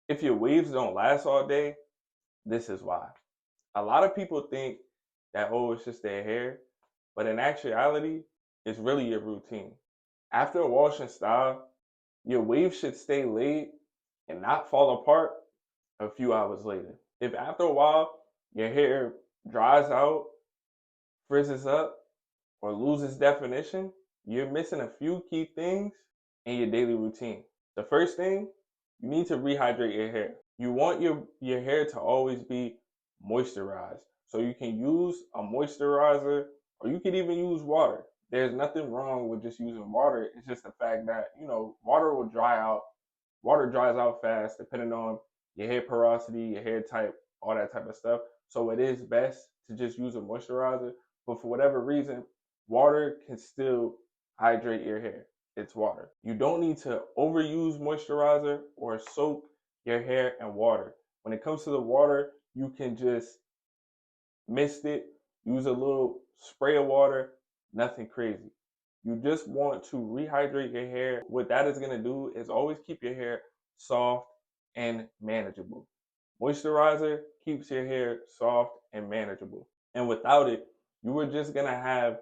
If your waves don't last all day, this is why. A lot of people think that, oh, it's just their hair, but in actuality, it's really your routine. After a wash and style, your waves should stay laid and not fall apart a few hours later. If after a while your hair dries out, frizzes up, or loses definition, you're missing a few key things in your daily routine. The first thing, you need to rehydrate your hair. You want your hair to always be moisturized. So you can use a moisturizer or you can even use water. There's nothing wrong with just using water. It's just the fact that, water will dry out. Water dries out fast depending on your hair porosity, your hair type, all that type of stuff. So it is best to just use a moisturizer. But for whatever reason, water can still hydrate your hair. It's water. You don't need to overuse moisturizer or soak your hair in water. When it comes to the water, you can just mist it, use a little spray of water, nothing crazy. You just want to rehydrate your hair. What that is going to do is always keep your hair soft and manageable. Moisturizer keeps your hair soft and manageable. And without it, you are just going to have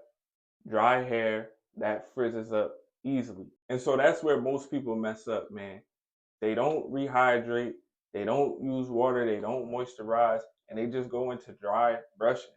dry hair that frizzes up easily. And so that's where most people mess up, man. They don't rehydrate, they don't use water, they don't moisturize, and they just go into dry brushing.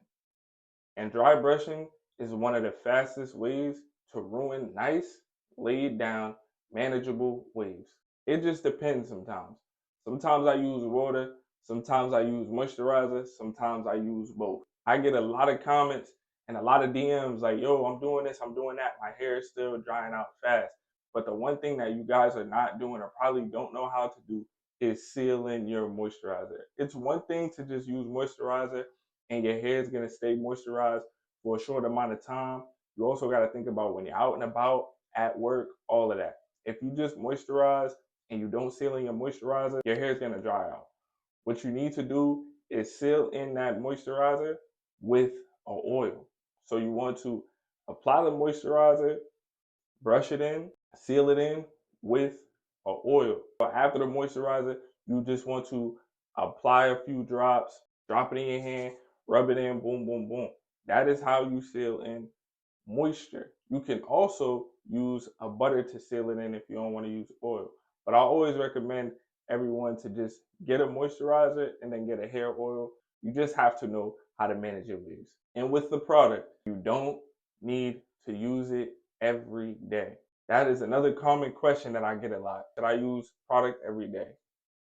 And dry brushing is one of the fastest ways to ruin nice, laid down, manageable waves. It just depends sometimes. Sometimes I use water, sometimes I use moisturizer, sometimes I use both. I get a lot of comments and a lot of DMs like, yo, I'm doing this, I'm doing that. My hair is still drying out fast. But the one thing that you guys are not doing or probably don't know how to do is seal in your moisturizer. It's one thing to just use moisturizer and your hair is going to stay moisturized for a short amount of time. You also got to think about when you're out and about, at work, all of that. If you just moisturize and you don't seal in your moisturizer, your hair is going to dry out. What you need to do is seal in that moisturizer with an oil. So you want to apply the moisturizer, brush it in, seal it in with an oil. But after the moisturizer, you just want to apply a few drops, drop it in your hand, rub it in, boom, boom, boom. That is how you seal in moisture. You can also use a butter to seal it in if you don't want to use oil. But I always recommend everyone to just get a moisturizer and then get a hair oil. You just have to know how to manage your waves. And with the product, you don't need to use it every day. That is another common question that I get a lot. Should I use product every day?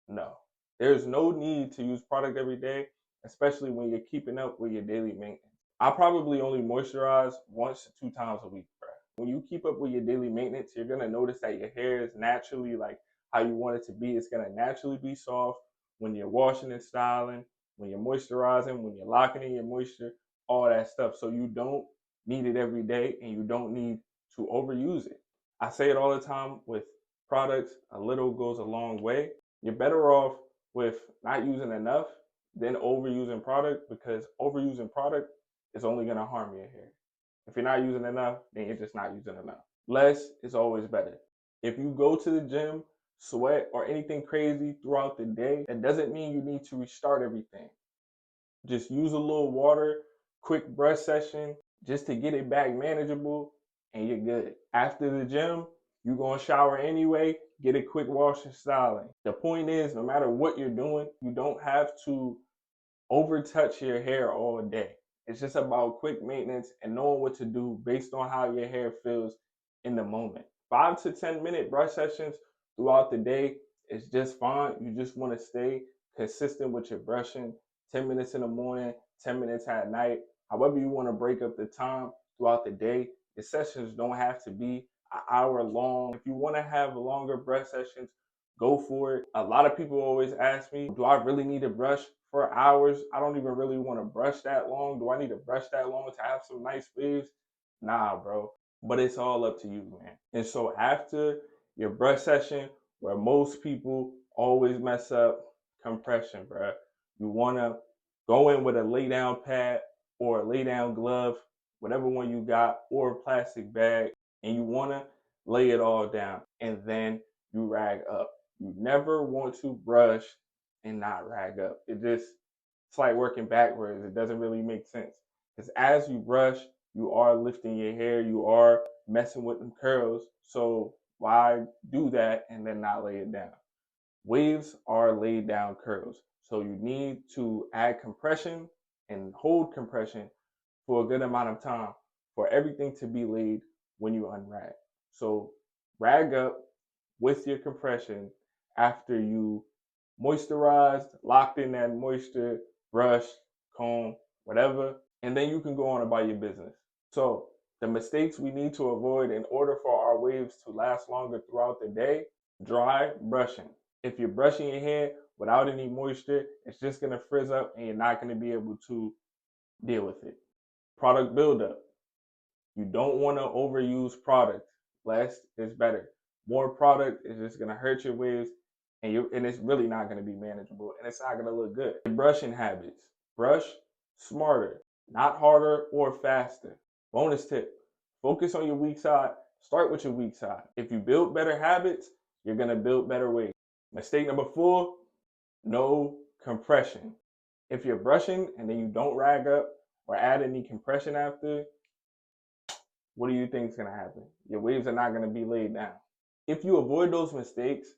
No. There's no need to use product every day, especially when you're keeping up with your daily maintenance. I probably only moisturize once to 2 times a week, bro. When you keep up with your daily maintenance, you're gonna notice that your hair is naturally like how you want it to be. It's gonna naturally be soft when you're washing and styling, when you're moisturizing, when you're locking in your moisture, all that stuff. So you don't need it every day and you don't need to overuse it. I say it all the time with products, a little goes a long way. You're better off with not using enough than overusing product, because overusing product is only going to harm your hair. If you're not using enough, then you're just not using enough. Less is always better. If you go to the gym, sweat, or anything crazy throughout the day, that doesn't mean you need to restart everything. Just use a little water, quick brush session, just to get it back manageable, and you're good. After the gym, you're going to shower anyway, get a quick wash and styling. The point is, no matter what you're doing, you don't have to overtouch your hair all day. It's just about quick maintenance and knowing what to do based on how your hair feels in the moment. 5 to 10 minute brush sessions throughout the day is just fine. You just want to stay consistent with your brushing. 10 minutes in the morning, 10 minutes at night. However you want to break up the time throughout the day. The sessions don't have to be an hour long. If you want to have longer brush sessions, go for it. A lot of people always ask me, do I really need to brush for hours? I don't even really want to brush that long. Do I need to brush that long to have some nice waves? Nah, bro. But it's all up to you, man. And so after your brush session, where most people always mess up, compression, bro. You want to go in with a lay down pad or a lay down glove, whatever one you got, or a plastic bag, and you want to lay it all down and then you rag up. You never want to brush and not rag up. It's like working backwards. It doesn't really make sense. Because as you brush, you are lifting your hair, you are messing with them curls. So why do that and then not lay it down? Waves are laid down curls. So you need to add compression and hold compression for a good amount of time for everything to be laid when you unrag. So rag up with your compression after you moisturized, locked in that moisture, brush, comb, whatever, and then you can go on about your business. So the mistakes we need to avoid in order for our waves to last longer throughout the day: dry brushing. If you're brushing your hair without any moisture, it's just gonna frizz up and you're not gonna be able to deal with it. Product buildup. You don't want to overuse product. Less is better. More product is just gonna hurt your waves, and it's really not gonna be manageable, and it's not gonna look good. Brushing habits. Brush smarter, not harder or faster. Bonus tip: focus on your weak side. Start with your weak side. If you build better habits, you're gonna build better waves. Mistake number 4: no compression. If you're brushing and then you don't rag up or add any compression after, what do you think is going to happen? Your waves are not going to be laid down. If you avoid those mistakes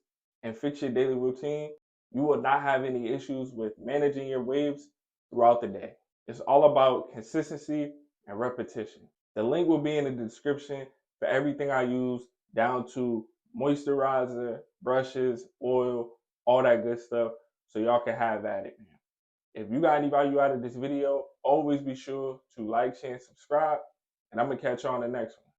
and fix your daily routine, you will not have any issues with managing your waves throughout the day. It's all about consistency and repetition. The link will be in the description for everything I use, down to moisturizer, brushes, oil, all that good stuff, so y'all can have at it. If you got any value out of this video, always be sure to like, share, and subscribe, and I'm going to catch you on the next one.